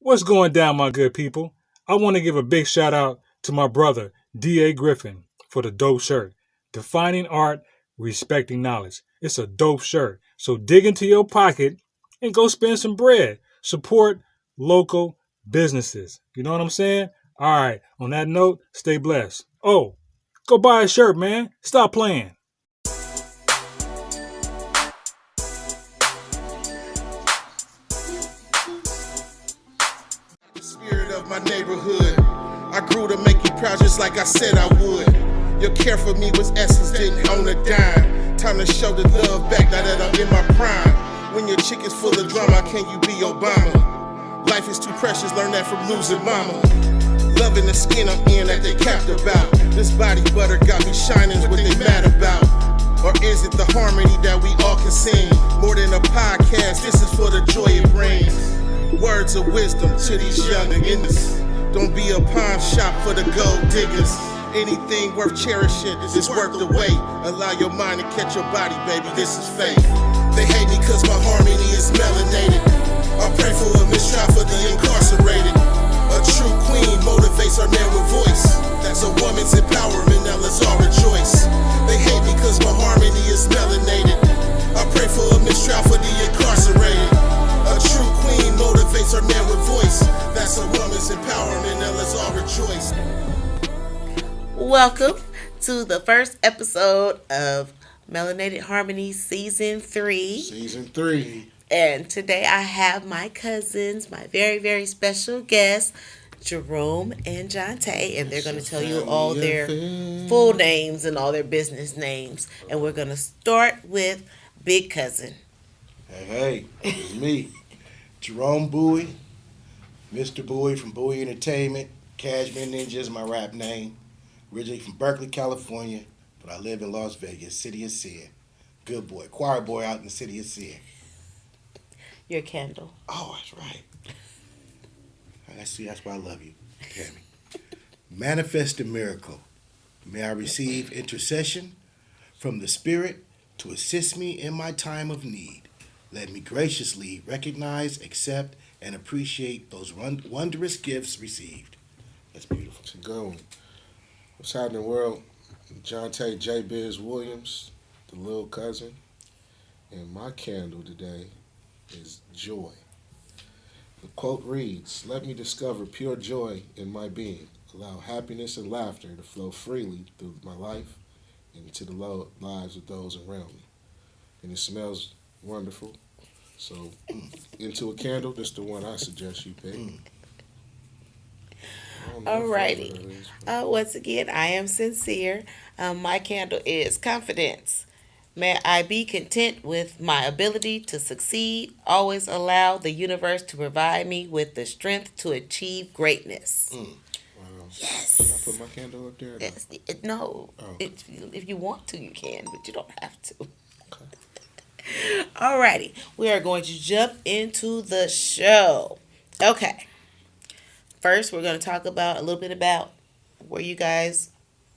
What's going down, my good people? I want to give a big shout out to my brother, D.A. Griffin, for the dope shirt. Defining art, respecting knowledge. It's a dope shirt. So dig into your pocket and go spend some bread. Support local businesses. You know what I'm saying? All right. On that note, stay blessed. Oh, go buy a shirt, man. Stop playing. The spirit of my neighborhood. I grew to make you proud just like I said I would. Your care for me was essence, didn't own a dime. Time to show the love back now that I'm in my prime. When your chick is full of drama, can you be Obama? Life is too precious, learn that from losing mama. Loving the skin I'm in that they capped about. This body butter got me shining, what they mad about. Or is it the harmony that we all can sing? More than a podcast, this is for the joy it brings. Words of wisdom to these young niggas. Don't be a pawn shop for the gold diggers. Anything worth cherishing is worth the wait. Allow your mind to catch your body, baby, this is fate. They hate me cause my harmony is melanated. I pray for a mistrial for the incarcerated. A true queen motivates her man with voice. That's a woman's empowerment, now let's all rejoice. They hate me cause my harmony is melanated. I pray for a mistrial for the incarcerated. A true queen motivates her man with voice. That's a woman's empowerment, now let's all rejoice. Welcome to the first episode of Melanated Harmony Season 3. Season 3. And today I have my cousins, my very, very special guests, Jerome and Johntay, and they're going to tell you all their full names and all their business names. And we're going to start with Big Cousin. Hey, it's me, Jerome Bowie, Mr. Bowie from Bowie Entertainment. Cashmere Ninja is my rap name. Originally from Berkeley, California, but I live in Las Vegas, city of sin. Good boy, choir boy out in the city of sin. Your candle. Oh, that's right. That's why I love you, Tammy. Manifest a miracle. May I receive intercession from the Spirit to assist me in my time of need. Let me graciously recognize, accept, and appreciate those wondrous gifts received. That's beautiful. To go. What's happening, world? Johntay JayBiz Williams, the little cousin, and my candle today is joy. The quote reads, "Let me discover pure joy in my being. Allow happiness and laughter to flow freely through my life and into the lives of those around me." And it smells wonderful. So, into a candle, that's the one I suggest you pick. Alrighty. Once again, I am sincere. My candle is confidence. May I be content with my ability to succeed. Always allow the universe to provide me with the strength to achieve greatness. Wow. Yes. Can I put my candle up there? Yes. No. Oh. If you want to, you can, but you don't have to. Okay. Alrighty. We are going to jump into the show. Okay. First, we're going to talk about a little bit about where you guys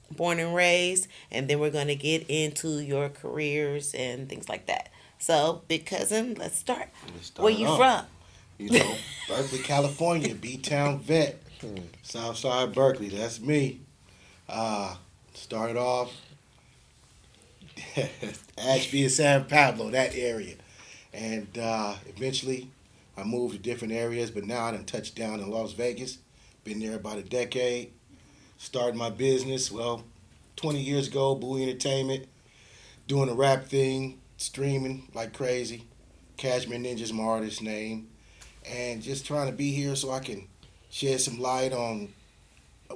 born and raised, and then we're going to get into your careers and things like that. So, Big Cousin, let's start. Where you from? You know, Berkeley, California, B-Town vet. Southside Berkeley, that's me. Started off Ashby and San Pablo, that area. And eventually I moved to different areas, but now I done touched down in Las Vegas. Been there about a decade. Started my business, 20 years ago, Bowie Entertainment. Doing the rap thing, streaming like crazy. Cashmere Ninja's my artist name. And just trying to be here so I can shed some light on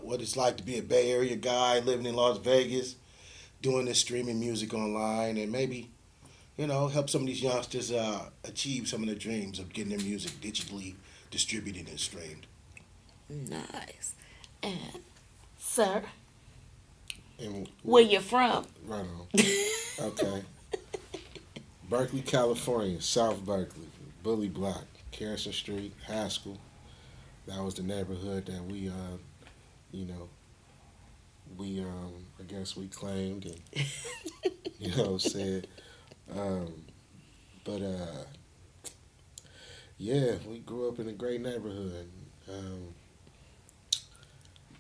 what it's like to be a Bay Area guy living in Las Vegas, doing this streaming music online, and maybe help some of these youngsters achieve some of their dreams of getting their music digitally distributed and streamed. Nice. And, sir, And where you from? right on. Okay. Berkeley, California, South Berkeley, Bully Block, Carson Street, Haskell. That was the neighborhood that we, I guess we claimed and, said. But Yeah, we grew up in a great neighborhood.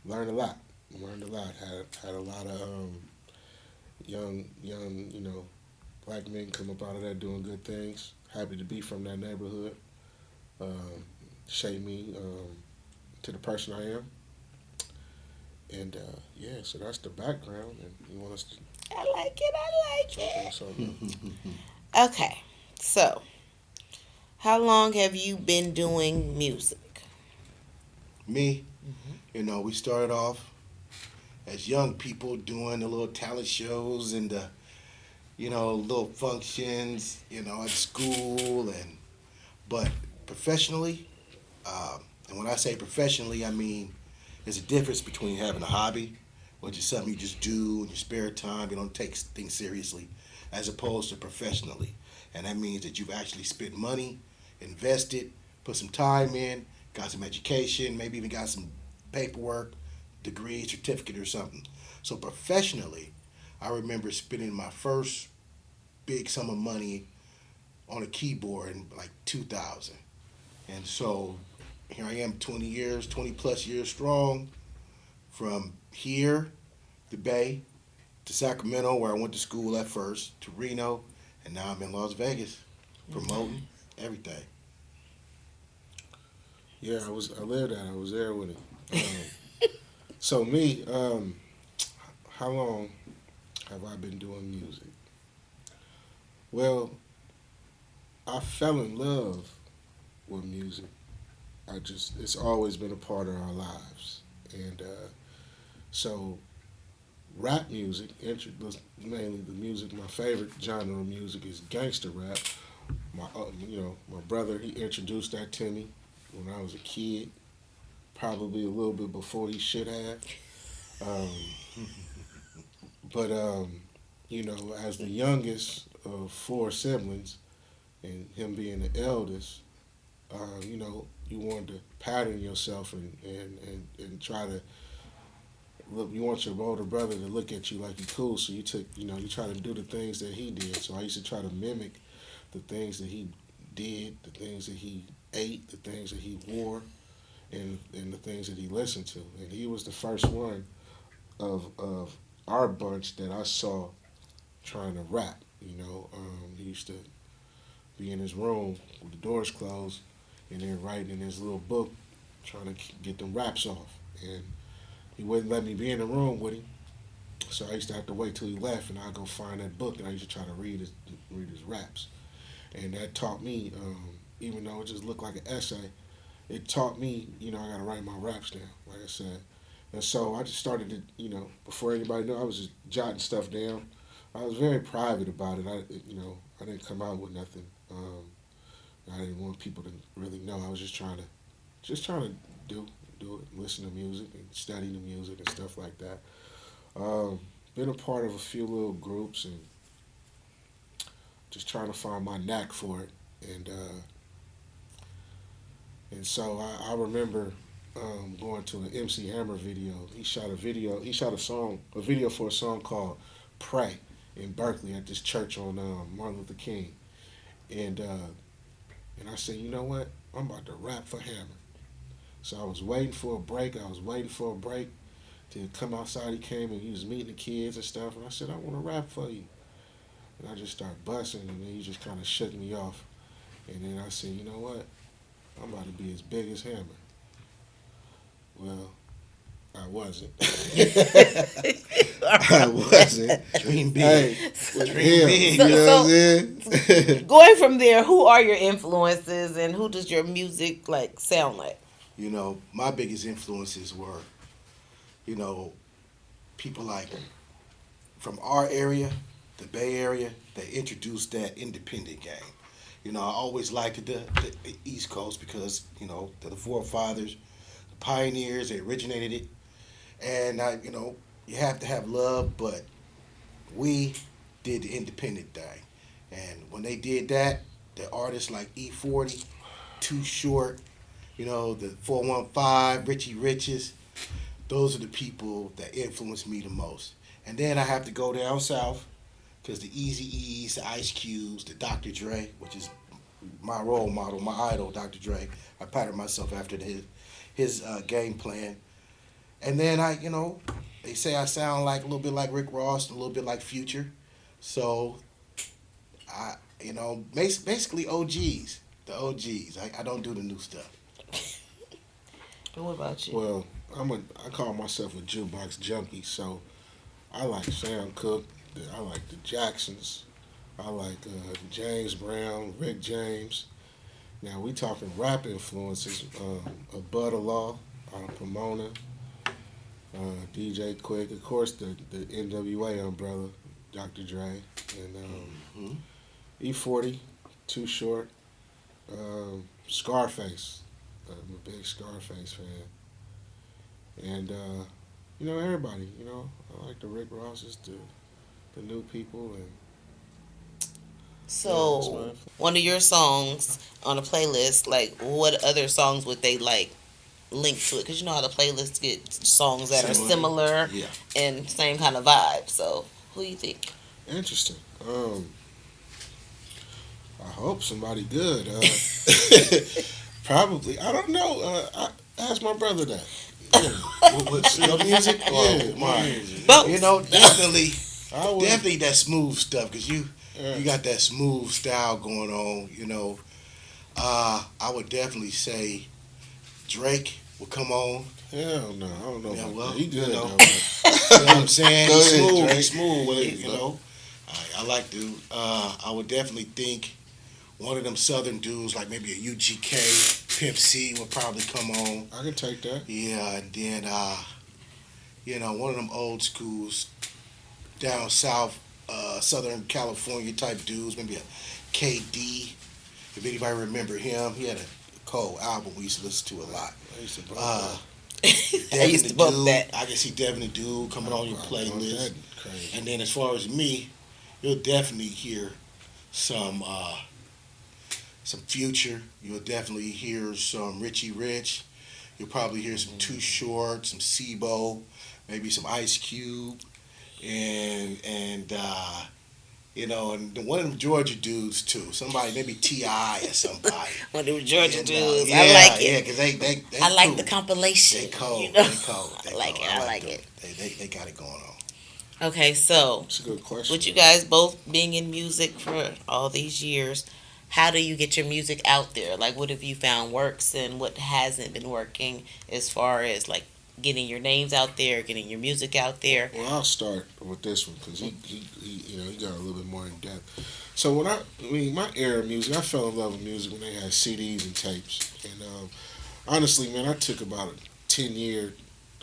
Learned a lot. Learned a lot. Had a lot of young, black men come up out of there doing good things. Happy to be from that neighborhood. Shaped me to the person I am. And yeah, so that's the background. And you want us to I like it. I like jump it. in something? Okay, so how long have you been doing music? Me, we started off as young people doing the little talent shows and the, little functions, at school but professionally, and when I say professionally, I mean there's a difference between having a hobby, which is something you just do in your spare time, you don't take things seriously, as opposed to professionally. And that means that you've actually spent money, invested, put some time in, got some education, maybe even got some paperwork, degree, certificate or something. So professionally, I remember spending my first big sum of money on a keyboard in like 2000. And so here I am 20 plus years strong, from here, the Bay, to Sacramento, where I went to school at first, to Reno, and now I'm in Las Vegas, promoting everything. Yeah, I lived that. I was there with it. So me, how long have I been doing music? Well, I fell in love with music. It's always been a part of our lives. And so rap music, mainly the music, my favorite genre of music is gangster rap. My brother, he introduced that to me when I was a kid, probably a little bit before he should have. But as the youngest of four siblings, and him being the eldest, you want to pattern yourself and try to look. You want your older brother to look at you like you're cool, so you try to do the things that he did. So I used to try to mimic the things that he did, the things that he ate, the things that he wore, and the things that he listened to. And he was the first one of our bunch that I saw trying to rap. He used to be in his room with the doors closed and then writing in his little book, trying to get them raps off. And he wouldn't let me be in the room with him, so I used to have to wait till he left, and I'd go find that book, and I used to try to read his raps. And that taught me, even though it just looked like an essay, it taught me, I got to write my raps down, like I said. And so I just started to, before anybody knew, I was just jotting stuff down. I was very private about it. I didn't come out with nothing. I didn't want people to really know. I was just trying to do it, listen to music and study the music and stuff like that. Been a part of a few little groups and just trying to find my knack for it. And so I remember going to an MC Hammer video. He shot a video for a song called Pray in Berkeley at this church on Martin Luther King. And I said, you know what? I'm about to rap for Hammer. So I was waiting for a break. To come outside. He came and he was meeting the kids and stuff. And I said, I want to rap for you. And I just started busting, and then he just kind of shook me off. And then I said, you know what? I'm about to be as big as Hammer. Well, I wasn't. I wasn't. Dream big. Hey, with him, big. you know what I'm saying? Going from there, who are your influences and who does your music sound like? My biggest influences were, people like from our area, the Bay Area, they introduced that independent game. I always liked the East Coast because, they're the forefathers, the pioneers, they originated it. And, you have to have love, but we did the independent thing. And when they did that, the artists like E40, Too Short, the 415, Richie Riches, those are the people that influenced me the most. And then I have to go down south because the Eazy-E's, the Ice Cubes, the Dr. Dre, which is my role model, my idol, Dr. Dre. I patterned myself after his game plan. And then they say I sound like a little bit like Rick Ross, and a little bit like Future. So basically OGs, the OGs. I don't do the new stuff. And what about you? Well, I call myself a jukebox junkie, so I like Sam Cooke. I like the Jacksons. I like James Brown, Rick James. Now we talking rap influences. Bud Law, Pomona, DJ Quick, of course the NWA umbrella, Dr. Dre, and E40, Too Short, Scarface. I'm a big Scarface fan, and everybody. I like the Rick Rosses, the new people, and so one of your songs on a playlist, like what other songs would they like link to it? Because you know how the playlists get songs that are similar and same kind of vibe. So who do you think? Interesting. I hope somebody good. Probably. I don't know. I asked my brother that. Yeah. What's your music? Yeah, mine. Both. Definitely that smooth stuff, because you got that smooth style going on. I would definitely say Drake will come on. Hell no, I don't know. Yeah, well, he good. you know what I'm saying? Go He's ahead, smooth. Drake. He's smooth. I like to. I would definitely think one of them southern dudes, like maybe a UGK, Pimp C, would probably come on. I can take that. Yeah, and then one of them old schools down south, Southern California type dudes, maybe a KD. If anybody remember him, he had a cold album we used to listen to a lot. I used to bump that. I used to bump that. I can see Devin the Dude coming on your playlist. Crazy. And then as far as me, you'll definitely hear some Future. You'll definitely hear some Richie Rich. You'll probably hear some Too Short, some Sebo, maybe some Ice Cube, and one of them Georgia dudes too. Somebody, maybe T.I. or somebody. One of them Georgia dudes. Yeah, I like it. Yeah, because they I like cool. the compilation. They cold. You know? They cold. I like it. I like it. They got it going on. Okay, so That's a good question. with you guys both being in music for all these years, how do you get your music out there? Like, what have you found works and what hasn't been working as far as like getting your names out there, getting your music out there? Well, I'll start with this one because he got a little bit more in depth. So my era of music, I fell in love with music when they had CDs and tapes. And honestly, man, I took about a 10-year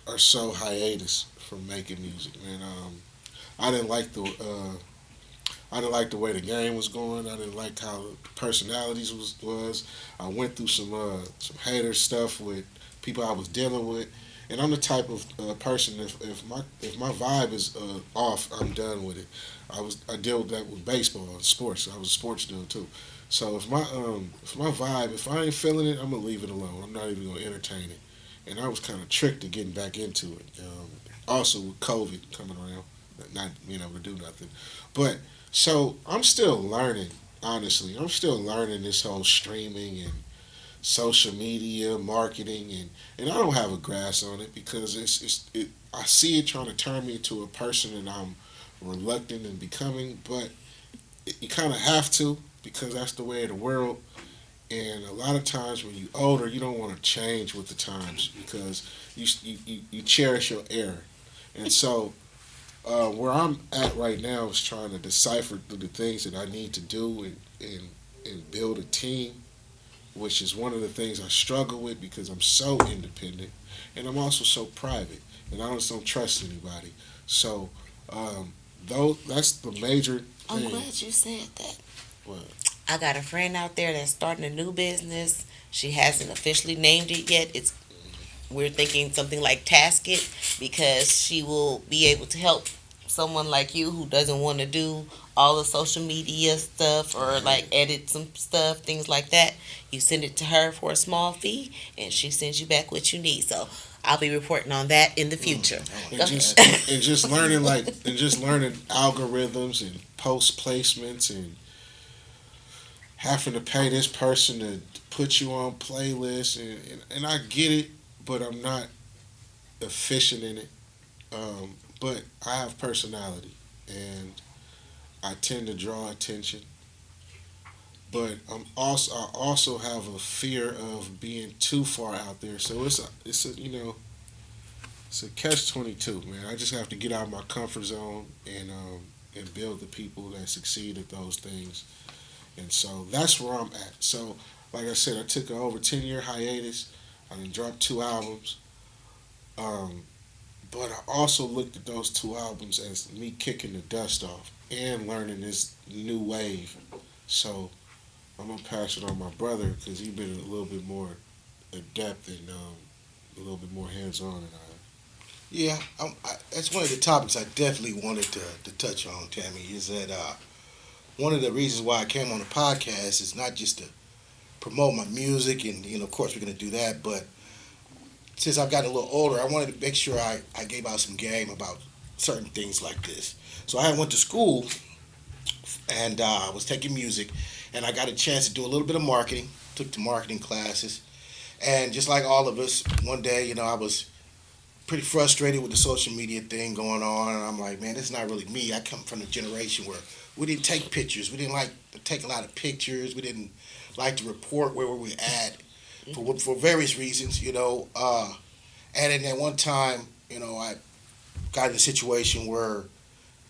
or so hiatus from making music, man. I didn't like the way the game was going. I didn't like how the personalities was. I went through some hater stuff with people I was dealing with. And I'm the type of person, if my vibe is off, I'm done with it. I deal with that with baseball and sports. I was a sports dude too. So if my vibe, if I ain't feeling it, I'm gonna leave it alone. I'm not even gonna entertain it. And I was kind of tricked to getting back into it. Also with COVID coming around, not being able to do nothing. But so I'm still learning. Honestly, I'm still learning this whole streaming and social media marketing, and I don't have a grasp on it because I see it trying to turn me into a person that I'm reluctant in becoming, but you kind of have to because that's the way of the world. And a lot of times when you're older, you don't want to change with the times because you cherish your era. And so where I'm at right now is trying to decipher through the things that I need to do and build a team, which is one of the things I struggle with because I'm so independent and I'm also so private and I just don't trust anybody. So that's the major thing. I'm glad you said that. What? I got a friend out there that's starting a new business. She hasn't officially named it yet. We're thinking something like Task It because she will be able to help someone like you who doesn't want to do all the social media stuff or like edit some stuff, things like that. You send it to her for a small fee and she sends you back what you need. So I'll be reporting on that in the future. And just learning algorithms and post placements and having to pay this person to put you on playlists, and I get it, but I'm not efficient in it. But I have personality, and I tend to draw attention. But I also have a fear of being too far out there. So it's a catch-22, man. I just have to get out of my comfort zone and build the people that succeed at those things. And so that's where I'm at. So, like I said, I took an over 10-year hiatus. I done dropped 2 albums. But I also looked at those 2 albums as me kicking the dust off and learning this new wave. So I'm going to pass it on my brother because he's been a little bit more adept and a little bit more hands-on than I am. Yeah, that's one of the topics I definitely wanted to touch on, Tammy, is that one of the reasons why I came on the podcast is not just to promote my music, and of course we're going to do that, but since I've gotten a little older, I wanted to make sure I gave out some game about certain things like this. So I went to school, and I was taking music, and I got a chance to do a little bit of marketing, took the marketing classes, and just like all of us, one day, I was pretty frustrated with the social media thing going on, and I'm like, man, this is not really me. I come from a generation where we didn't take pictures. We didn't like to take a lot of pictures. We didn't like to report where we were at for various reasons, and then at one time, I got in a situation where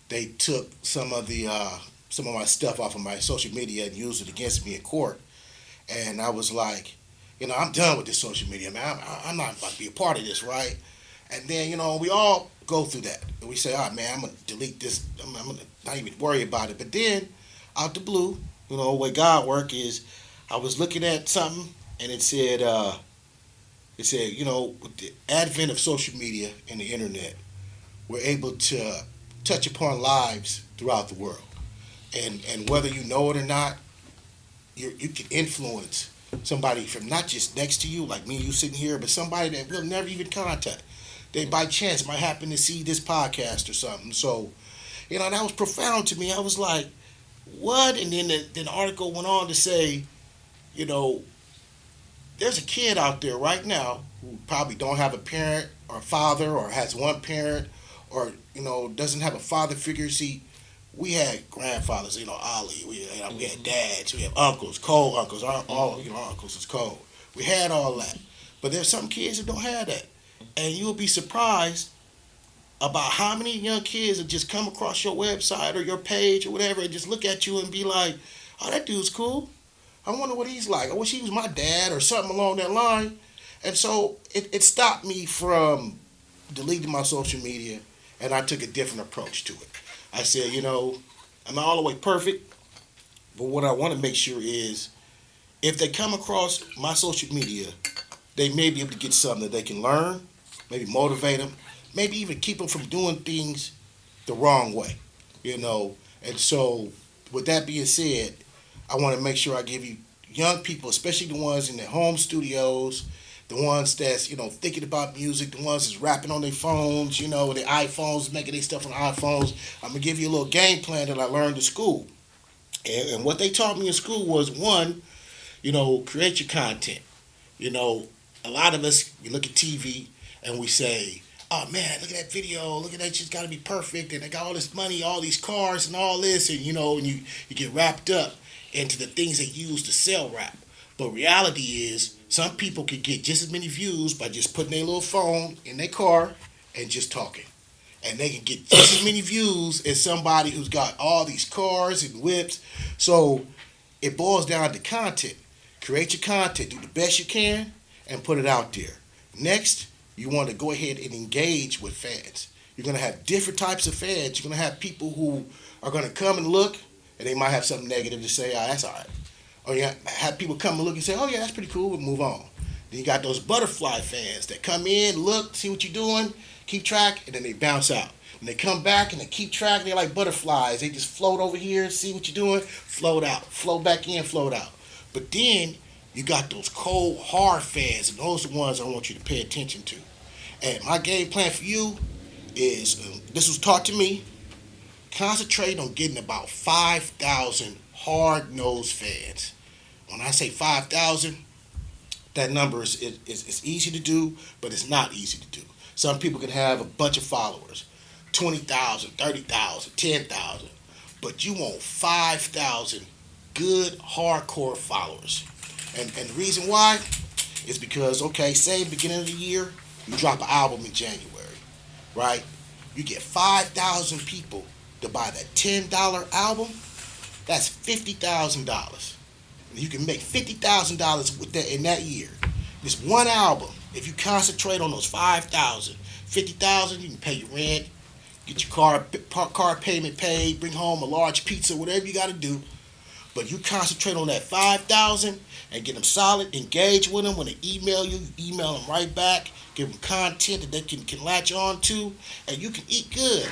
they took some of my stuff off of my social media and used it against me in court, and I was like, I'm done with this social media, man. I'm not about to be a part of this, right? And then, we all go through that. And we say, all right, man, I'm going to delete this. I'm going to not even worry about it. But then, out the blue, the way God works is, I was looking at something, and it said, with the advent of social media and the internet, we're able to touch upon lives throughout the world. And whether you know it or not, you can influence somebody from not just next to you, like me and you sitting here, but somebody that we'll never even contact. They by chance might happen to see this podcast or something. So, that was profound to me. I was like, what? And then the article went on to say, there's a kid out there right now who probably don't have a parent or a father, or has one parent, or, doesn't have a father figure. See, we had grandfathers, Ollie. We had dads. We have uncles, cold uncles. All uncles is cold. We had all that. But there's some kids that don't have that. And you'll be surprised about how many young kids that just come across your website or your page or whatever and just look at you and be like, oh, that dude's cool. I wonder what he's like. I wish he was my dad or something along that line. And so it stopped me from deleting my social media, and I took a different approach to it. I said, I'm not all the way perfect, but what I want to make sure is if they come across my social media, they may be able to get something that they can learn, maybe motivate them, maybe even keep them from doing things the wrong way, And so with that being said, I want to make sure I give you young people, especially the ones in their home studios, the ones that's, thinking about music, the ones that's rapping on their phones, their iPhones, making their stuff on iPhones. I'm going to give you a little game plan that I learned in school. And what they taught me in school was, one, create your content. A lot of us, we look at TV and we say, oh man, look at that video, look at that, she's got to be perfect, and they got all this money, all these cars and all this, and and you get wrapped up into the things they use to sell rap. But reality is, some people can get just as many views by just putting their little phone in their car and just talking. And they can get just as many views as somebody who's got all these cars and whips. So it boils down to content. Create your content, do the best you can, and put it out there. Next, you want to go ahead and engage with fans. You're going to have different types of fans. You're going to have people who are going to come and look, and they might have something negative to say, that's all right. Or you have people come and look and say, oh yeah, that's pretty cool, we'll move on. Then you got those butterfly fans that come in, look, see what you're doing, keep track, and then they bounce out. And they come back and they keep track, and they're like butterflies. They just float over here, see what you're doing, float out, float back in, float out. But then you got those cold, hard fans, and those are the ones I want you to pay attention to. And my game plan for you is, this was taught to me, concentrate on getting about 5,000 hard-nosed fans. when I say 5,000, that number is easy to do, but it's not easy to do. Some people can have a bunch of followers, 20,000, 30,000, 10,000, but you want 5,000 good hardcore followers. And the reason why is because, okay, say beginning of the year, you drop an album in January, right? You get 5,000 people to buy that $10 album. That's $50,000. You can make $50,000 with that in that year. This one album, if you concentrate on those 5,000, 50,000, you can pay your rent, get your car payment paid, bring home a large pizza, whatever you got to do. But you concentrate on that 5,000 and get them solid, engage with them. When they email you, you email them right back, give them content that they can latch on to, and you can eat good.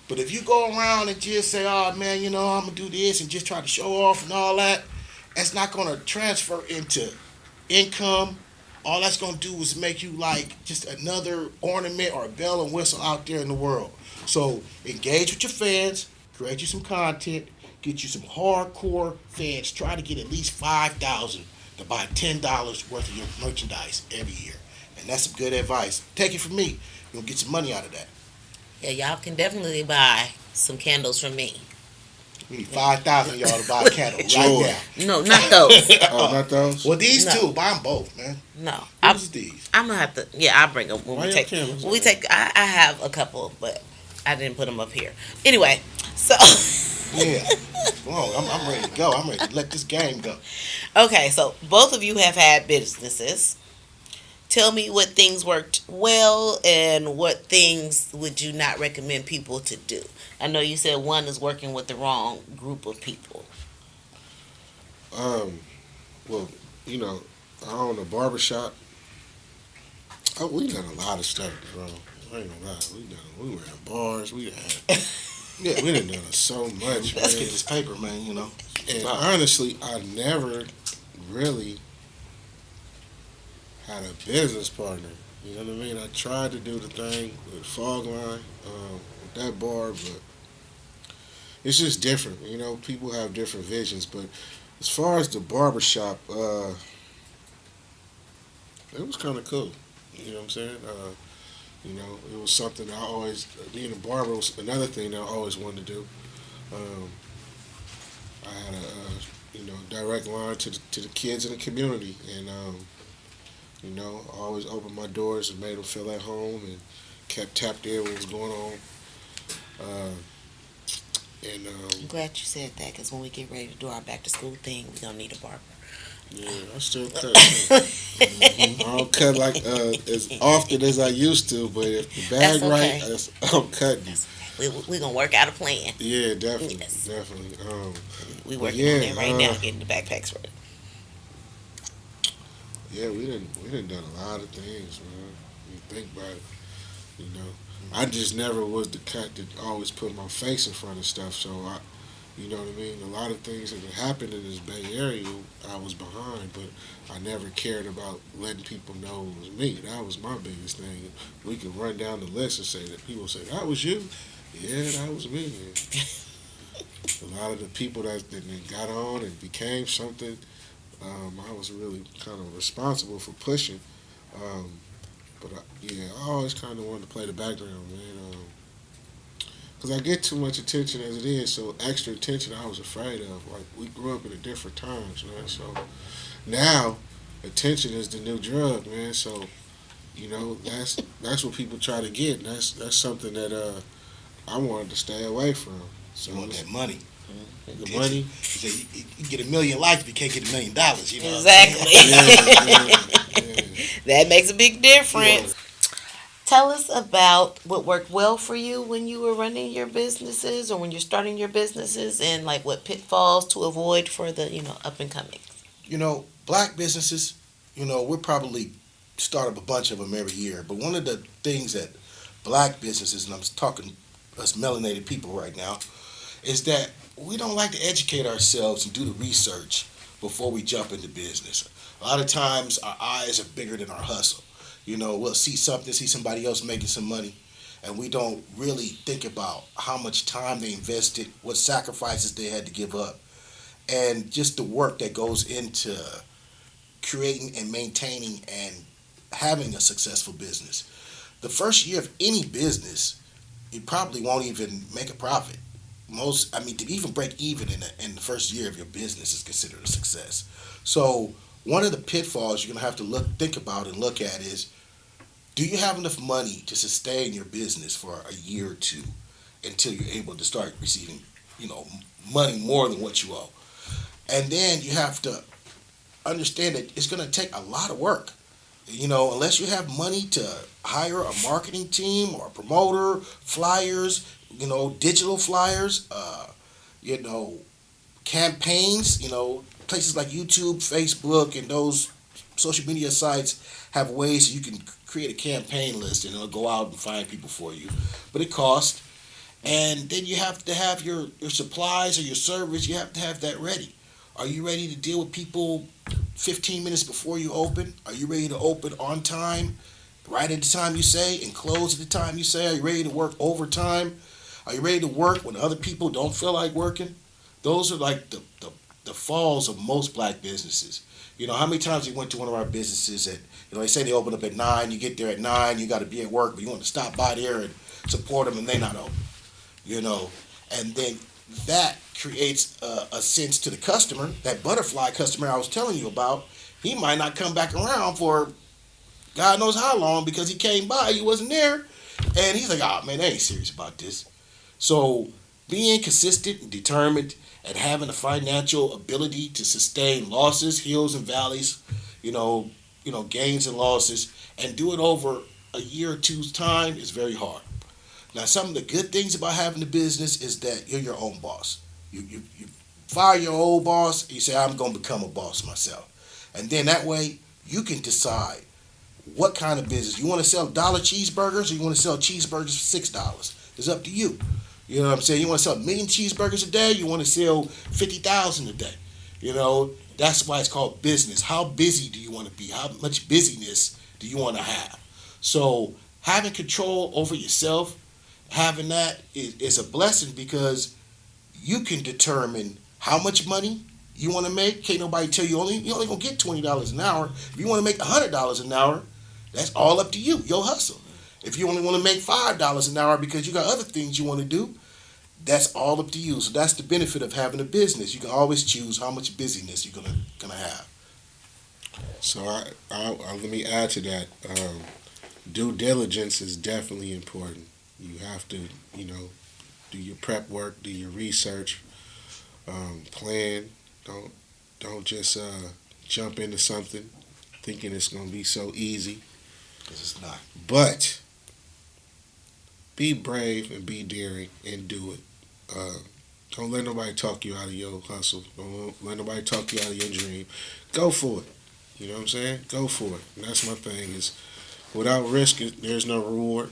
But if you go around and just say, oh man, I'm going to do this and just try to show off and all that, that's not going to transfer into income. All that's going to do is make you like just another ornament or a bell and whistle out there in the world. So engage with your fans, create you some content, get you some hardcore fans. Try to get at least 5,000 to buy $10 worth of your merchandise every year. And that's some good advice. Take it from me. You'll get some money out of that. Yeah, y'all can definitely buy some candles from me. We need 5,000 y'all to buy a candle right now. No, not those. Oh, not those? Well, these two, buy them both, man. No, What's these? I'm gonna have to. Yeah, I'll bring them when Why we y'all take. candles? When we take. I have a couple, but I didn't put them up here. Anyway, so Yeah. Come on, I'm ready to go. I'm ready to let this game go. okay, so both of you have had businesses. Tell me what things worked well and what things would you not recommend people to do. I know you said one is working with the wrong group of people. Well, I own a barbershop. Oh, we done a lot of stuff, bro. I ain't gonna lie. We were in bars. We done so much. Let's man. get this paper, man, And honestly, I never really had a business partner. You know what I mean? I tried to do the thing with Fog Line, with that bar, but it's just different. People have different visions. But as far as the barbershop, it was kind of cool. You know what I'm saying? It was something I always, being a barber was another thing that I always wanted to do. I had a direct line to the kids in the community, and I always opened my doors and made them feel at home and kept tapped in what was going on. I'm glad you said that because when we get ready to do our back to school thing, we're gonna need a barber. Yeah, I still cut. I don't cut like as often as I used to, but if the bag That's okay. right, I'm cutting. We're gonna work out a plan. Yeah, definitely, Yes. definitely. We working on that right now, getting the backpacks ready. Yeah, we done done a lot of things, man. You think about it, I just never was the cat that always put my face in front of stuff. So you know what I mean. A lot of things that happened in this Bay Area, I was behind, but I never cared about letting people know it was me. That was my biggest thing. We could run down the list and say that people say that was you. Yeah, that was me. A lot of the people that got on and became something. I was really kind of responsible for pushing, but I always kind of wanted to play the background, man, because I get too much attention as it is, so extra attention I was afraid of. Like, we grew up in a different times, man, so now attention is the new drug, man, so, that's what people try to get, and that's something that I wanted to stay away from. So You want that money. the money. You get $1 million likes if you can't get $1 million. Exactly. That makes a big difference. Tell us about what worked well for you when you were running your businesses or when you're starting your businesses, and like what pitfalls to avoid for the up and coming. Black businesses, we're probably start up a bunch of them every year. But one of the things that black businesses, and I'm talking us melanated people right now, is that we don't like to educate ourselves and do the research before we jump into business. A lot of times our eyes are bigger than our hustle. We'll see somebody else making some money, and we don't really think about how much time they invested, what sacrifices they had to give up. and just the work that goes into creating and maintaining and having a successful business. The first year of any business, you probably won't even make a profit. To even break even in the first year of your business is considered a success. So one of the pitfalls you're gonna have to think about and look at is, do you have enough money to sustain your business for a year or two until you're able to start receiving, money more than what you owe? And then you have to understand that it's gonna take a lot of work. Unless you have money to hire a marketing team or a promoter, flyers, digital flyers, campaigns, places like YouTube, Facebook, and those social media sites have ways you can create a campaign list and it'll go out and find people for you. But it costs. And then you have to have your supplies or your service, you have to have that ready. Are you ready to deal with people 15 minutes before you open? Are you ready to open on time, right at the time you say, and close at the time you say? Are you ready to work overtime? Are you ready to work when other people don't feel like working? Those are like the falls of most black businesses. How many times you went to one of our businesses and, they say they open up at 9, you get there at 9, you got to be at work, but you want to stop by there and support them and they're not open. And then that creates a sense to the customer, that butterfly customer I was telling you about. He might not come back around for God knows how long because he came by, he wasn't there, and he's like, oh man, they ain't serious about this. So being consistent and determined and having the financial ability to sustain losses, hills and valleys, gains and losses, and do it over a year or two's time is very hard. Now, some of the good things about having a business is that you're your own boss. You fire your old boss, and you say, I'm going to become a boss myself. And then that way, you can decide what kind of business. You want to sell dollar cheeseburgers or you want to sell cheeseburgers for $6? It's up to you. You know what I'm saying? You want to sell 1 million cheeseburgers a day? You want to sell 50,000 a day? That's why it's called business. How busy do you want to be? How much busyness do you want to have? So having control over yourself, having that is a blessing because you can determine how much money you want to make. Can't nobody tell you you're only gonna get $20 an hour. If you want to make $100 an hour, that's all up to you, your hustle. If you only want to make $5 an hour because you got other things you want to do, that's all up to you. So that's the benefit of having a business. You can always choose how much busyness you're gonna have. So let me add to that. Due diligence is definitely important. You have to, do your prep work, do your research, plan. Don't just jump into something thinking it's going to be so easy. Because it's not. But be brave and be daring and do it. Don't let nobody talk you out of your hustle. Don't let nobody talk you out of your dream. Go for it. You know what I'm saying? Go for it. And that's my thing is, without risk, there's no reward.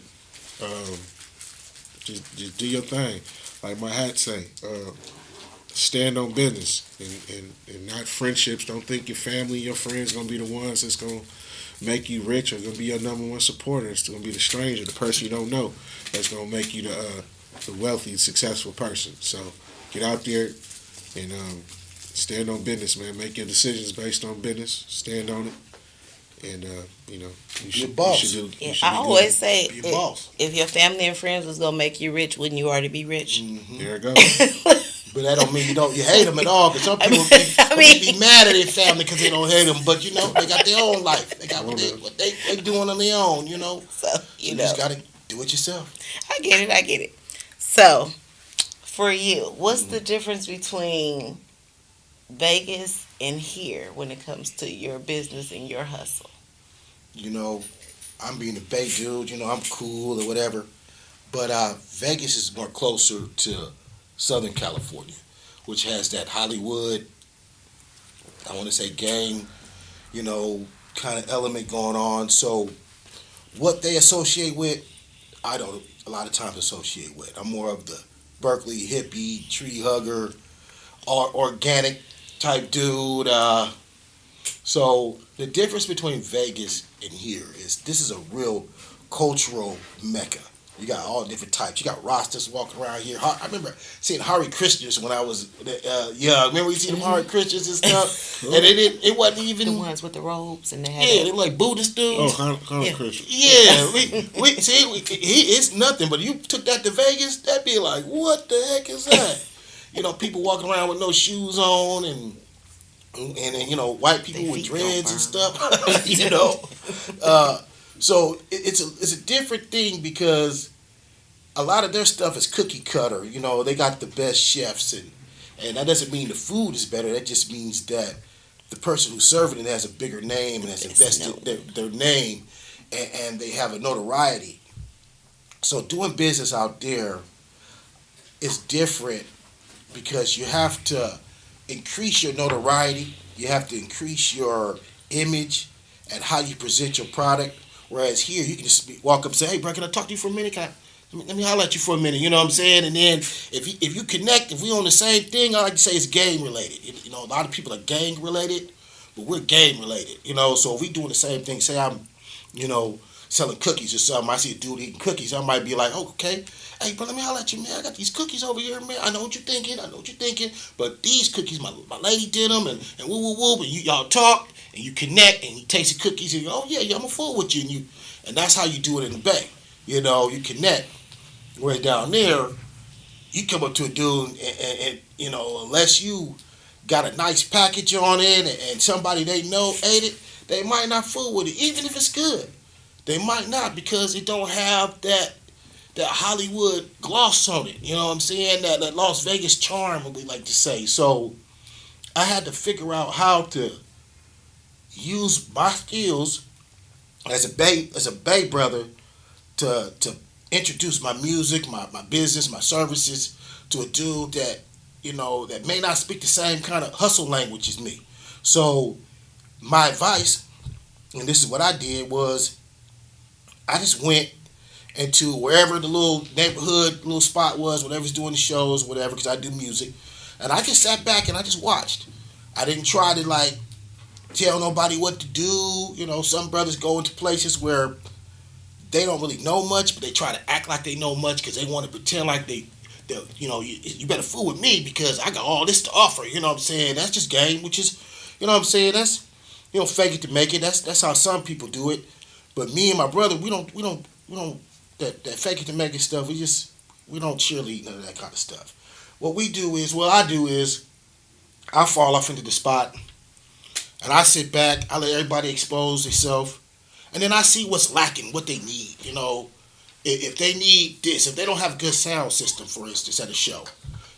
Just do your thing. Like my hat say, stand on business and not friendships. Don't think your family, your friends going to be the ones that's going to make you rich or going to be your number one supporter. It's going to be the stranger, the person you don't know, that's going to make you the wealthy, successful person. So get out there and stand on business, man. Make your decisions based on business. Stand on it. And, you should, boss. I always say, boss. if your family and friends was going to make you rich, wouldn't you already be rich? Mm-hmm. There it goes. But that don't mean you hate them at all. Because some people be mad at their family because they don't hate them. But, they got their own life. They got what they doing on their own, So, you just got to do it yourself. I get it. So, for you, what's the difference between Vegas and here when it comes to your business and your hustle? I'm being a Bay dude, I'm cool or whatever. But Vegas is more closer to Southern California, which has that Hollywood, I want to say gang, kind of element going on. So what they associate with, I don't a lot of times associate with. I'm more of the Berkeley hippie, tree hugger, organic type dude. So the difference between Vegas and here is this is a real cultural mecca. You got all different types. You got rosters walking around here. I remember seeing Hare Krishnas when I was young. Remember we seen them Hare Krishnas and stuff, and it wasn't even The ones with the robes and they had. yeah, they were like Buddhist dudes. Oh, Hare Krishna. Yeah, it's nothing. But you took that to Vegas, that'd be like, what the heck is that? You know, people walking around with no shoes on, and you know, white people They with feet don't dreads and burn. stuff. You know, so it's a different thing because a lot of their stuff is cookie cutter. You know, they got the best chefs, and that doesn't mean the food is better. That just means that the person who's serving it has a bigger name and has invested their name, and they have a notoriety. So doing business out there is different because you have to increase your notoriety, you have to increase your image and how you present your product. Whereas here, you can just walk up and say, "Hey, bro, can I talk to you for a minute? Let me holler at you for a minute." You know what I'm saying? And then if you connect, if we on the same thing, I like to say it's game related. You know, a lot of people are gang related, but we're game related. You know, so if we doing the same thing, say I'm, you know, selling cookies or something, I see a dude eating cookies, I might be like, "Oh, okay. Hey, bro, let me holler at you, man. I got these cookies over here, man. I know what you're thinking. But these cookies, my lady did them, and woo, woo, woo. But y'all talk, and you connect, and you taste the cookies, and you go, oh, yeah, I'm a fool with you. And that's how you do it in the Bay. You know, you connect. Where down there, you come up to a dude, and you know, unless you got a nice package on it, and somebody they know ate it, they might not fool with it, even if it's good. They might not because it don't have that Hollywood gloss on it. You know what I'm saying? That Las Vegas charm, what we like to say. So I had to figure out how to use my skills as a Bay brother to introduce my music, my business, my services to a dude that, you know, that may not speak the same kind of hustle language as me. So my advice, and this is what I did, was I just went into wherever the little neighborhood, little spot was, whatever's doing the shows, whatever, because I do music. And I just sat back and I just watched. I didn't try to, like, tell nobody what to do. You know, some brothers go into places where they don't really know much, but they try to act like they know much because they want to pretend like they you know, you better fool with me because I got all this to offer. You know what I'm saying? That's just game, which is, you know what I'm saying? That's, you know, fake it to make it. That's how some people do it. But me and my brother, we don't that fake it to make it stuff. We don't cheerlead none of that kind of stuff. What I do is I fall off into the spot and I sit back, I let everybody expose themselves, and then I see what's lacking, what they need. You know, if they need this, if they don't have a good sound system, for instance, at a show,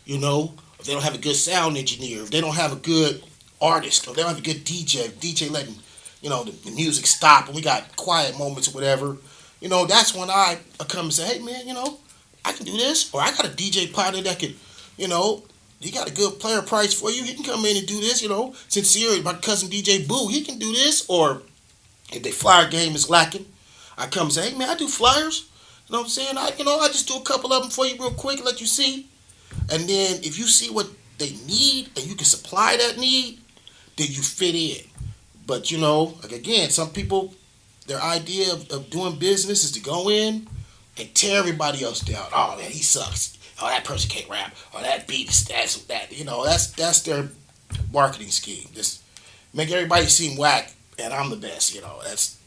you know, if they don't have a good sound engineer, if they don't have a good artist, or if they don't have a good DJ letting, you know, the music stop and we got quiet moments or whatever, you know, that's when I come and say, hey, man, you know, I can do this. Or I got a DJ partner that could, you know, he got a good player price for you. He can come in and do this, you know. Sincere, my cousin DJ Boo, he can do this. Or if the flyer game is lacking, I come and say, hey, man, I do flyers. You know what I'm saying? I just do a couple of them for you real quick and let you see. And then if you see what they need and you can supply that need, then you fit in. But, you know, like again, some people, their idea of doing business is to go in and tear everybody else down. Oh, man, he sucks. Oh, that person can't rap. Oh, that beat is that. You know, that's their marketing scheme. Just make everybody seem whack, and I'm the best. You know, that's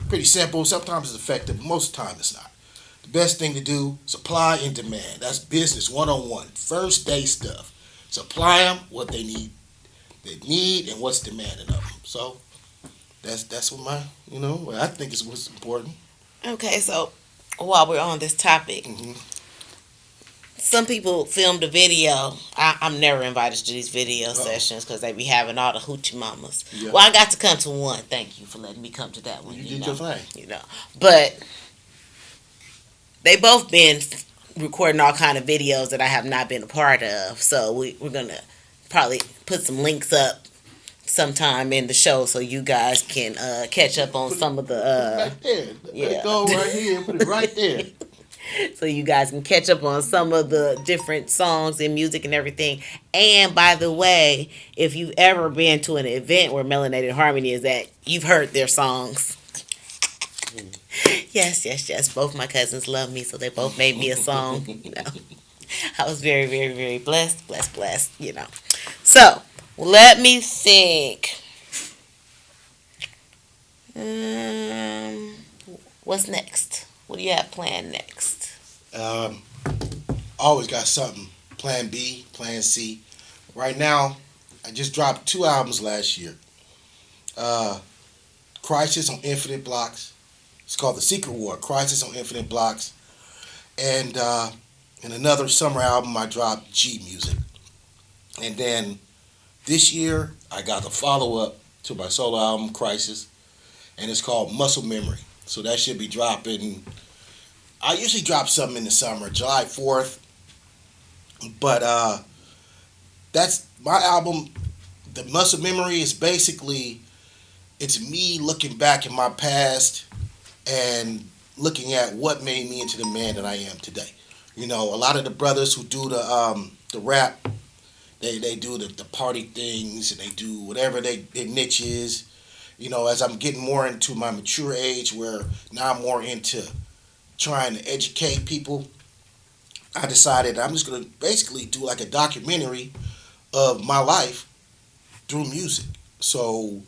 pretty simple. Sometimes it's effective, but most of the time it's not. The best thing to do, supply and demand. That's business 101. First day stuff. Supply them what they need and what's demanded of them. So that's what what I think is what's important. Okay, so while we're on this topic, some people filmed a video. I'm never invited to these video sessions because they be having all the hoochie mamas. Yeah. Well, I got to come to one. Thank you for letting me come to that one. You did your thing. You know, but they both been recording all kind of videos that I have not been a part of. So we're gonna probably put some links up sometime in the show so you guys can catch up on some of the right there. Yeah. Let's go right here and put it right there. So you guys can catch up on some of the different songs and music and everything. And by the way, if you've ever been to an event where Melanated Harmony is at, you've heard their songs. Yes, yes, yes. Both my cousins love me, so they both made me a song. I was very, very, very blessed, blessed, blessed. So, let me think. Um, what's next? What do you have planned next? Um, Always got something. Plan B, Plan C. Right now, I just dropped 2 albums last year. Uh, Crisis on Infinite Blocks. It's called The Secret War. Crisis on Infinite Blocks. And in another summer album, I dropped G Music. And then this year, I got the follow-up to my solo album, Crisis. And it's called Muscle Memory. So that should be dropping. I usually drop something in the summer, July 4th. But that's my album. The Muscle Memory is basically, it's me looking back in my past and looking at what made me into the man that I am today. A lot of the brothers who do the rap, they do the party things and they do whatever their niche is. As I'm getting more into my mature age, where now I'm more into trying to educate people, I decided I'm just going to basically do like a documentary of my life through music. So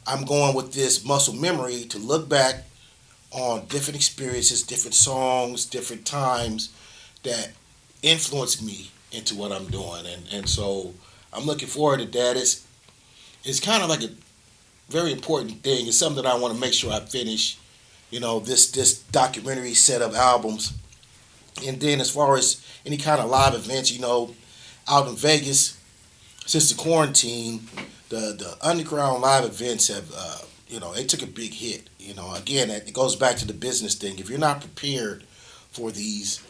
I'm going with this Muscle Memory to look back on different experiences, different songs, different times that influenced me into what I'm doing. And so I'm looking forward to that. It's kind of like a very important thing. It's something that I want to make sure I finish, this documentary set of albums. And then as far as any kind of live events, out in Vegas, since the quarantine, the underground live events have, they took a big hit. Again, it goes back to the business thing. If you're not prepared for these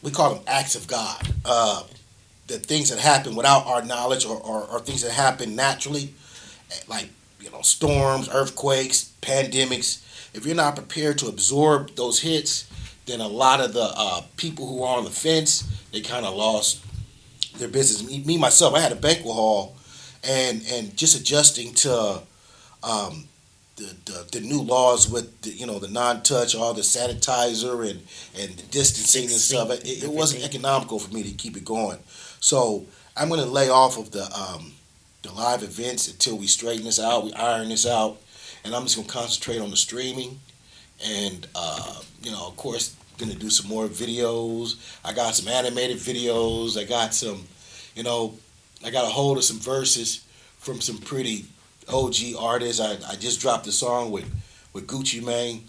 we call them acts of God, the things that happen without our knowledge or things that happen naturally, like, storms, earthquakes, pandemics. If you're not prepared to absorb those hits, then a lot of the people who are on the fence, they kind of lost their business. Me myself, I had a banquet hall, and just adjusting to the new laws with the non-touch, all the sanitizer and the distancing and stuff. It wasn't economical for me to keep it going. So I'm going to lay off of the live events until we straighten this out, we iron this out, and I'm just going to concentrate on the streaming. And of course, going to do some more videos. I got some animated videos. I got some, I got a hold of some verses from some pretty OG artists. I just dropped a song with Gucci Mane,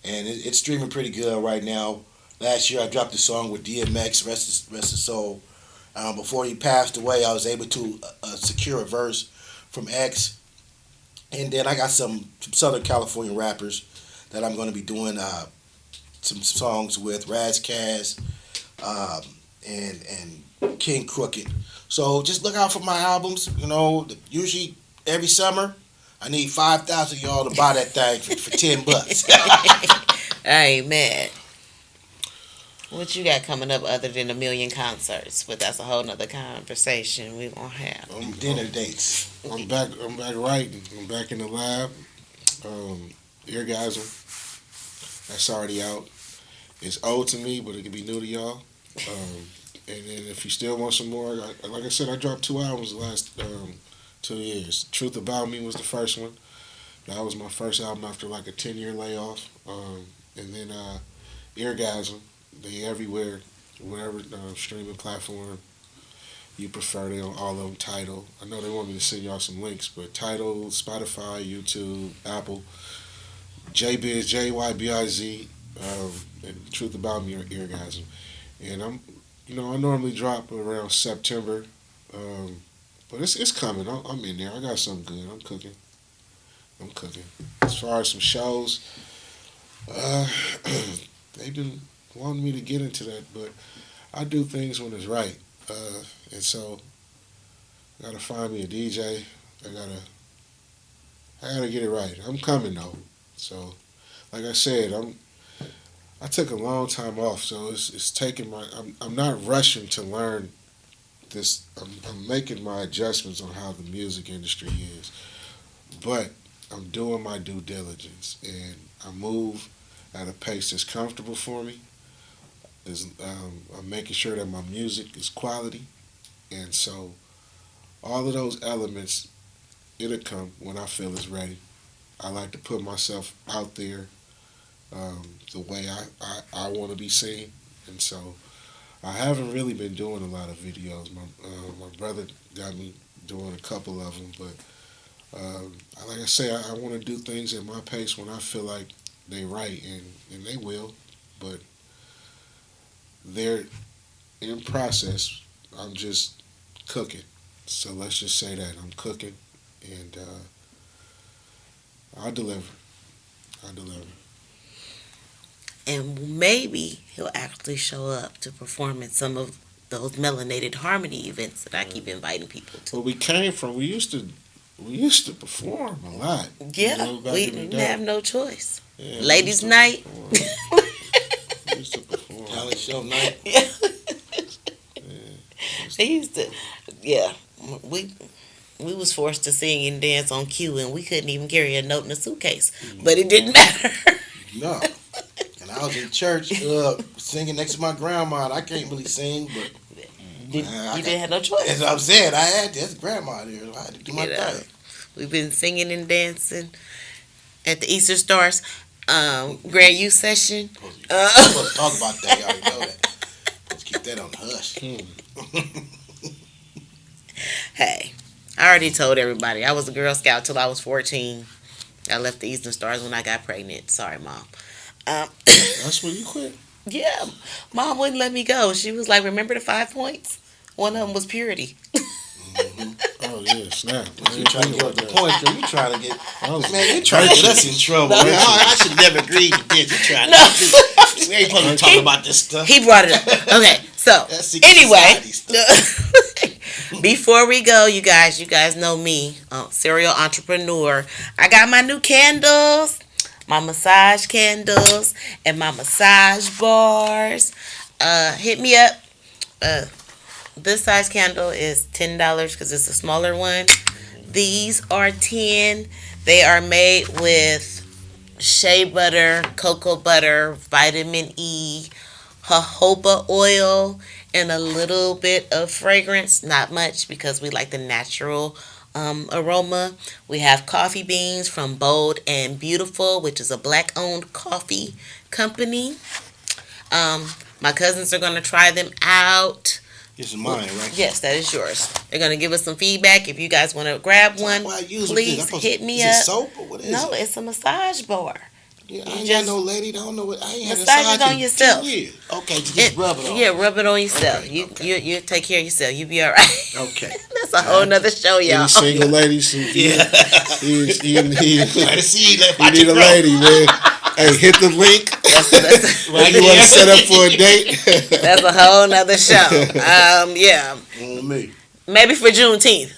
and it's streaming pretty good right now. Last year I dropped a song with DMX, rest his soul. Before he passed away, I was able to secure a verse from X. And then I got some Southern California rappers that I'm going to be doing some songs with, Razkaz and King Crooked. So just look out for my albums. Usually every summer, I need 5,000 of y'all to buy that thing for $10. Amen. What you got coming up other than a million concerts? But that's a whole nother conversation we gonna have. Dinner dates. I'm back writing. I'm back in the lab. Eargasm. That's already out. It's old to me, but it can be new to y'all. And then if you still want some more, like I said, I dropped 2 albums the last 2 years. Truth About Me was the first one. That was my first album after like a 10-year layoff. And then Eargasm. They everywhere, whatever streaming platform you prefer. They on all of them. Tidal. I know they want me to send y'all some links, but Tidal, Spotify, YouTube, Apple, JayBiz, JayBiz, and Truth About Me or Eargasm. And I normally drop around September, but it's coming. I'm in there. I got something good. I'm cooking. As far as some shows, they've been wanting me to get into that, but I do things when it's right, and so I gotta find me a DJ. I gotta get it right. I'm coming though. So, like I said, I took a long time off, so it's taking my. I'm not rushing to learn this. I'm making my adjustments on how the music industry is, but I'm doing my due diligence, and I move at a pace that's comfortable for me. I'm making sure that my music is quality, and so all of those elements, it'll come when I feel it's ready. I like to put myself out there the way I want to be seen, and so I haven't really been doing a lot of videos. My brother got me doing a couple of them, but like I say, I want to do things at my pace when I feel like they right, and they will, but they're in process. I'm just cooking. So let's just say that I'm cooking, and I'll deliver. And maybe he'll actually show up to perform at some of those Melanated Harmony events that I keep inviting people to. Well, we used to perform a lot. Yeah, we didn't have no choice. Yeah, Ladies' night. We used to perform. Talent show night. Yeah. They used to, yeah. We was forced to sing and dance on cue, and we couldn't even carry a note in a suitcase. But it didn't matter. No. And I was in church singing next to my grandma. And I can't really sing, but You didn't have no choice. as I'm saying, I had to. That's grandma there. I had to do my thing. We've been singing and dancing at the Easter Stars Grand Youth Session. Let's talk about that. You already know that. Let's keep that on the hush. Hey, I already told everybody I was a Girl Scout till I was 14. I left the Eastern Stars when I got pregnant. Sorry, Mom. That's when you quit. Yeah, Mom wouldn't let me go. She was like, remember the 5 points? One of them was purity. Oh yeah, snap. You trying to get up the point, girl. You trying to get... Was, Man, you trying to get us in trouble. No. Man. I should never agreed to this. You trying to... We ain't supposed to be talking about this stuff. He brought it up. Okay, so That's secret anyway, society stuff. before we go, you guys know me, serial entrepreneur. I got my new candles, my massage candles, and my massage bars. Hit me up. This size candle is $10 because it's a smaller one. These are 10. They are made with shea butter, cocoa butter, vitamin E, jojoba oil, and a little bit of fragrance. Not much because we like the natural aroma. We have coffee beans from Bold and Beautiful, which is a black-owned coffee company. My cousins are going to try them out. This is mine, right? Yes, that is yours. They're going to give us some feedback. If you guys want to grab one, please hit me up. Is it soap or what is it? No, it's a massage bar. Yeah, I ain't got no lady. I don't know what. I ain't had a Massage massage it on in yourself. 2 years. Okay, just rub it on. Yeah, rub it on yourself. Okay, You take care of yourself. You be all right. Okay. That's a whole nother show, y'all. Any single ladies who Yeah. Try to see. You need a lady, man. Hey, hit the link. That's If you want to set up for a date. that's a whole nother show. Yeah. Me. Maybe for Juneteenth.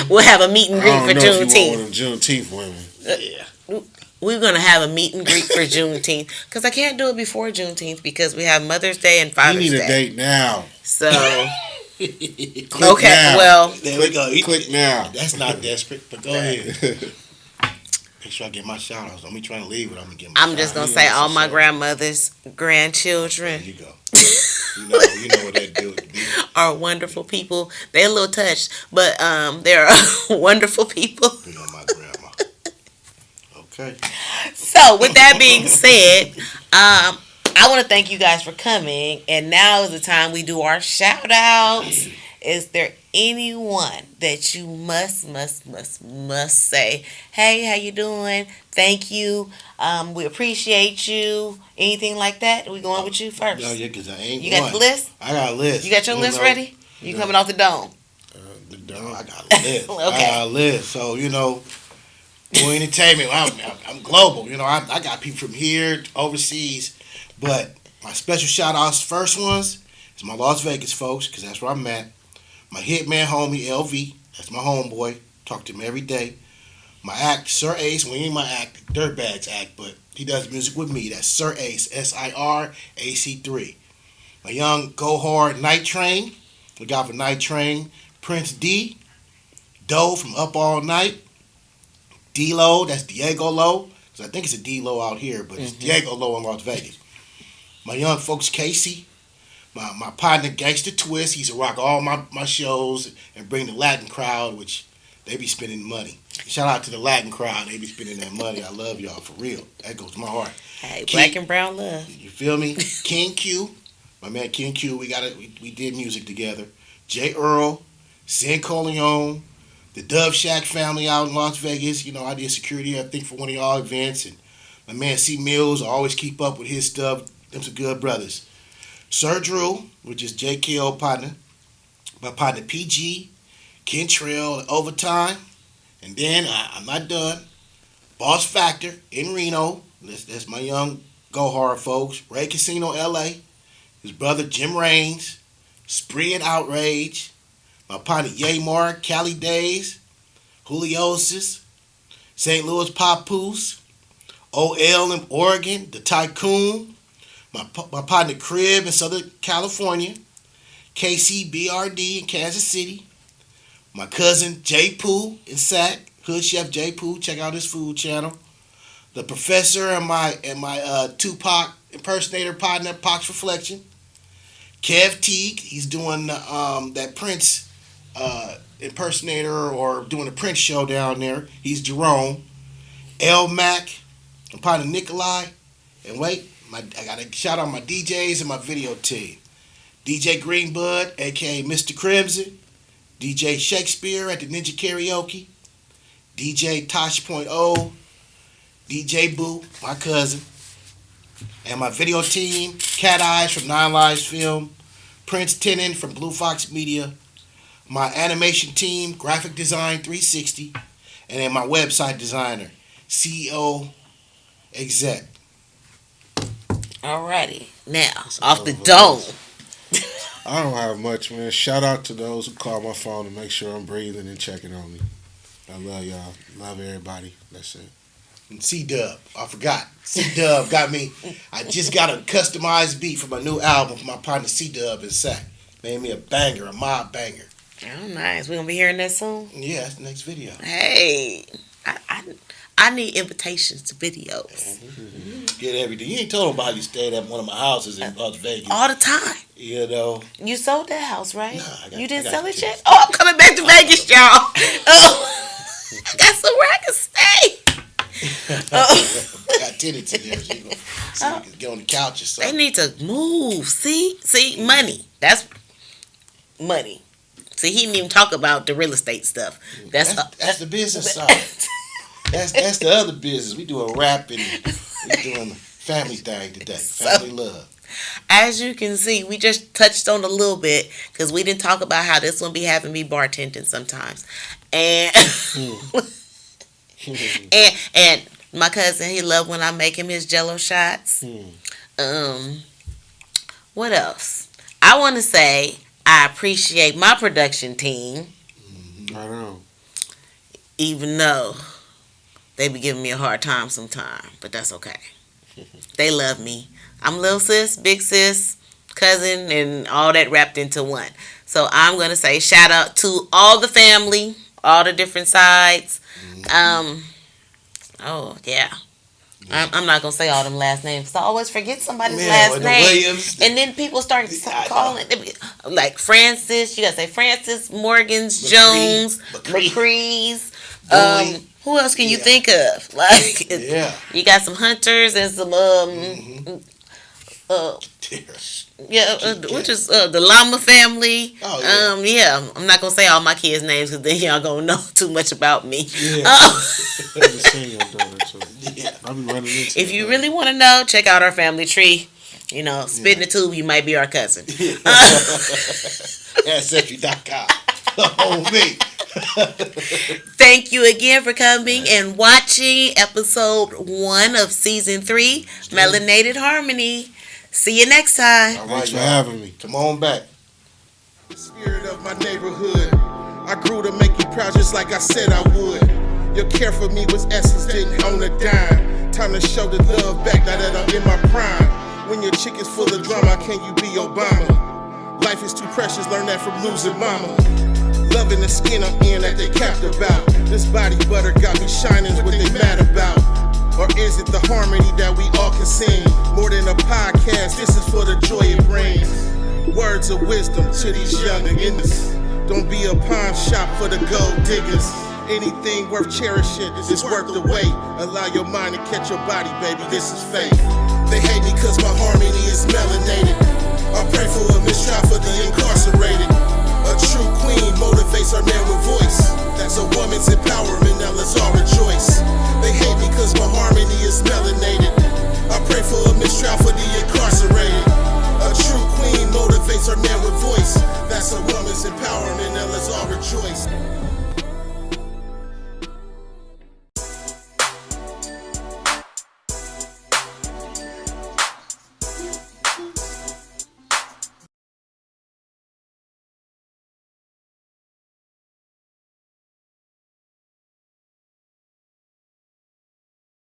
We'll have a meet and greet I for don't know if you want Juneteenth. one of them Juneteenth women. Yeah. We're going to have a meet and greet for Juneteenth. Because I can't do it before Juneteenth because we have Mother's Day and You Father's need a Day. date now. So, Click okay, now. well, There we go. Click now. That's not desperate, but go ahead. Make sure I get my shout outs. Don't be trying to leave it. I'm going to get my I'm just going to say all my grandmothers, grandchildren There you go. You know what that do. are wonderful people. They're a little touched, but they're wonderful people. You know my grandma. Okay. So, with that being said, I want to thank you guys for coming. And now is the time we do our shout outs. Is there anyone that you must say, hey, how you doing? Thank you. We appreciate you. Anything like that? We going with you first. No, yeah, because I ain't You one. got the list? I got a list. You got your list ready? You coming off the dome? I got a list. Okay. I got a list. So, Bowie Entertainment, I'm global. I got people from here, overseas. But my special shout outs, first ones, is my Las Vegas folks, because that's where I'm at. My hitman homie, LV, that's my homeboy. Talk to him every day. My act, Sir Ace, we ain't my act, Dirtbags act, but he does music with me. That's Sir Ace, SIRAC3. My young Go Hard Night Train, look out for Night Train. Prince D, Doe from Up All Night. D-Lo, that's Diego Lo, So I think it's a D-Lo out here, but it's Diego Low in Las Vegas. My young folks, Casey. My partner, Gangster Twist. He's a rock all my shows and bring the Latin crowd, which they be spending money. Shout out to the Latin crowd. They be spending that money. I love y'all, for real. That goes to my heart. Hey, black and brown love. You feel me? King Q. My man King Q. We did music together. J. Earl. Sin Corleone. The Dove Shack family out in Las Vegas. You know, I did security, I think, for one of y'all events. And my man C. Mills, I always keep up with his stuff. Them some good brothers. Sir Drew, which is JKO partner. My partner PG. Ken Trail, Overtime. And then, I'm not done. Boss Factor in Reno. That's my young Go Hard folks. Ray Casino, LA. His brother Jim Raines. Spree and Outrage. My partner Ye Mark, Cali Days, Juliosis, St. Louis Papoose, OL in Oregon, The Tycoon, my partner Crib in Southern California, KC BRD in Kansas City, my cousin J Poo in Sac, Hood Chef J Poo, check out his food channel, the Professor and my Tupac impersonator partner, Pac's Reflection, Kev Teague, he's doing that Prince impersonator or doing a Prince show down there. He's Jerome. L Mac, I'm partner Nikolai. And wait, I gotta shout out my DJs and my video team. DJ Greenbud, aka Mr. Crimson. DJ Shakespeare at the Ninja Karaoke. DJ Tosh.0. DJ Boo, my cousin. And my video team, Cat Eyes from Nine Lives Film. Prince Tenen from Blue Fox Media. My animation team, Graphic Design 360, and then my website designer, CEO Exec. Alrighty, now off the dome. I don't have much, man. Shout out to those who call my phone to make sure I'm breathing and checking on me. I love y'all. Love everybody. That's it. And C-Dub, I forgot. C-Dub got me. I just got a customized beat for my new album for my partner C-Dub in Sac. Made me a banger, a mob banger. Oh, nice. We're gonna be hearing that soon. Yeah, that's the next video. Hey, I need invitations to videos Get everything. You ain't told them about how you stayed at one of my houses in Las Vegas. all the time. You know. You sold that house, right? Nah, you didn't I got sell it the yet? Oh, I'm coming back to Vegas, y'all. Oh, I got somewhere I can stay. I got tenants in there, so you can get on the couch or something. They need to move. See, money. That's money. See, he didn't even talk about the real estate stuff. That's the business side. That's the other business. We doing rap and we doing the family thing today. Family love. As you can see, we just touched on a little bit because we didn't talk about how this one be having me bartending sometimes, and and my cousin, he loved when I make him his Jello shots. What else? I want to say I appreciate my production team. I know. Even though they be giving me a hard time sometime, but that's okay. They love me. I'm little sis, big sis, cousin, and all that wrapped into one. So I'm going to say shout out to all the family, all the different sides. Oh, yeah. I'm not going to say all them last names. So I always forget somebody's last name. Williams. And then people start calling it. Like Francis. You got to say Francis, Morgans, Jones, McCree's. Who else can you think of? Like, you got some Hunters and some, which is the Llama family. Yeah, I'm not going to say all my kids' names because then y'all going to know too much about me. If you really want to know, check out our family tree. You know, spit in the tube, you might be our cousin. Ancestry.com. Oh, me. Thank you again for coming and watching episode 1 of season 3, Melanated Harmony. See you next time. All right, Thanks for having me. Come on back. The spirit of my neighborhood. I grew to make you proud just like I said I would. Your care for me was essence, didn't own a dime. Time to show the love back now that I'm in my prime. When your chick is full of drama, can you be Obama? Life is too precious, learn that from losing mama. Loving the skin I'm in that they capped about. This body butter got me shining, what they mad about. Or is it the harmony that we all can sing? More than a podcast, this is for the joy it brings. Words of wisdom to these young innocents. Don't be a pawn shop for the gold diggers. Anything worth cherishing is worth the wait. Allow your mind to catch your body, baby, this is fate. They hate me cause my harmony is melanated. I pray for a mistrial for the incarcerated. A true queen motivates her man with voice. That's a woman's empowerment, now let's all rejoice. They hate me cause my harmony is melanated. I pray for a mistrial for the incarcerated. A true queen motivates her man with voice. That's a woman's empowerment, now let's all rejoice.